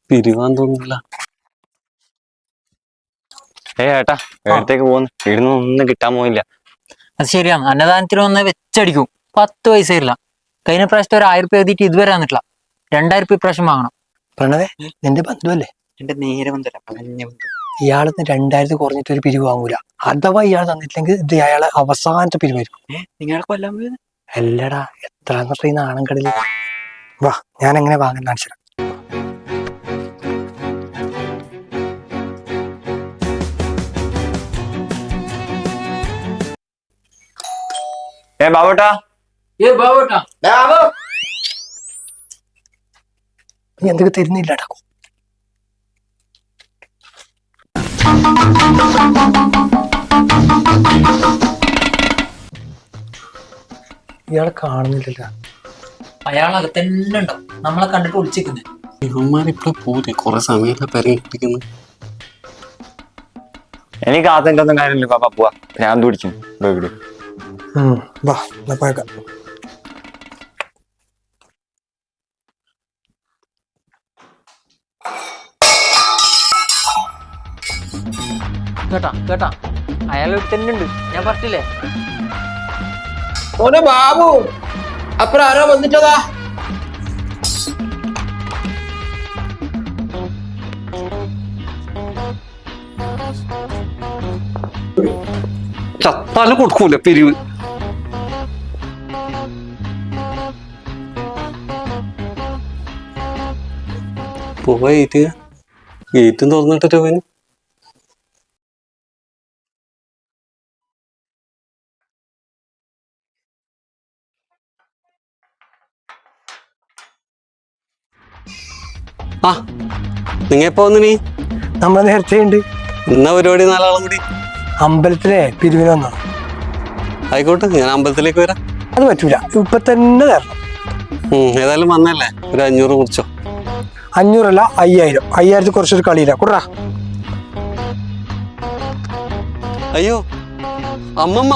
പിരിവാൻ തോന്നില്ല. ഏട്ടാ എടുത്തേക്ക് പോകുന്നു, ഇവിടുന്ന് ഒന്നും കിട്ടാൻ പോയില്ല. അത് ശരിയാണ്, അന്നദാനത്തിന് വന്ന് വെച്ചടിക്കും. 10 പൈസ ഇല്ല. കഴിഞ്ഞ പ്രാവശ്യത്തെ ഒരു 1000 രൂപ എഴുതിയിട്ട് ഇതുവരെ വന്നിട്ടില്ല. 2000 രൂപ ഇപ്രാവശ്യം വാങ്ങണം. പ്രണവേ, നിന്റെ ബന്ധുവല്ലേ? എന്റെ നേരെ ബന്ധുല്ല, പറഞ്ഞ ബന്ധു. ഇയാളത്തിന് 2000 കുറഞ്ഞിട്ട് ഒരു പിരിവ് വാങ്ങൂല. അഥവാ ഇയാൾ തന്നിട്ടില്ലെങ്കിൽ ഇത് അയാളെ അവസാനത്തെ പിരിവായിരിക്കും. നിങ്ങളെ കൊല്ലാൻ പോയത് അല്ലടാ, എത്രാമത്തെ നാണംകടല്. വാ, ഞാൻ എങ്ങനെ വാങ്ങുന്ന കാണിച്ചു. ബാബോട്ടാ, നീ എന്തൊക്കെ തരുന്നില്ലടാ. ഇയാളെ കാണുന്നില്ലല്ലോ. അയാളകത്ത് തന്നെ ഉണ്ടോ? നമ്മളെ കണ്ടിട്ട് ഒളിച്ചിരിക്കുന്നത്. ഇവന്മാരിപ്പഴ പോരെ, കൊറേ സമയത്ത് പെരയിട്ടിരിക്കുന്നു. എനിക്ക് ആദ്യന്റെ ഒന്നും കാര്യമില്ല പാപ്പ, പോവാ. ഞാൻ പിടിച്ചു വീട്. വാ, പോയേക്കാം. കേട്ടാ കേട്ടാ, അയാൾ ഇവിടെ തന്നെ ഉണ്ട്. ഞാൻ പറഞ്ഞില്ലേ? ഓനെ ബാബു, അപ്പുറം ആരോ വന്നിട്ടതാ. ചത്താലും കൊടുക്കൂല പിരിവ്. പോയിട്ട് ഗേറ്റും തുറന്നിട്ടിട്ട് പോയി. ആ, നിങ്ങ എപ്പോ വന്നു? നീ നമ്മളെ നേരത്തെ ഉണ്ട്. എന്നാ പരിപാടി? 4 ആളും കൂടി അമ്പലത്തിലെ പിരിവിന് വന്നോ? ആയിക്കോട്ടെ, ഞാൻ അമ്പലത്തിലേക്ക് വരാം. അത് പറ്റൂല, ഇപ്പൊ തന്നെ തരണം. ഏതായാലും വന്നല്ലേ, ഒരു 500 കുറിച്ചോ. 500 അല്ല, 5000. 5000 കുറച്ചൊരു കളിയില്ല. കൂടാ. അയ്യോ അമ്മമ്മ.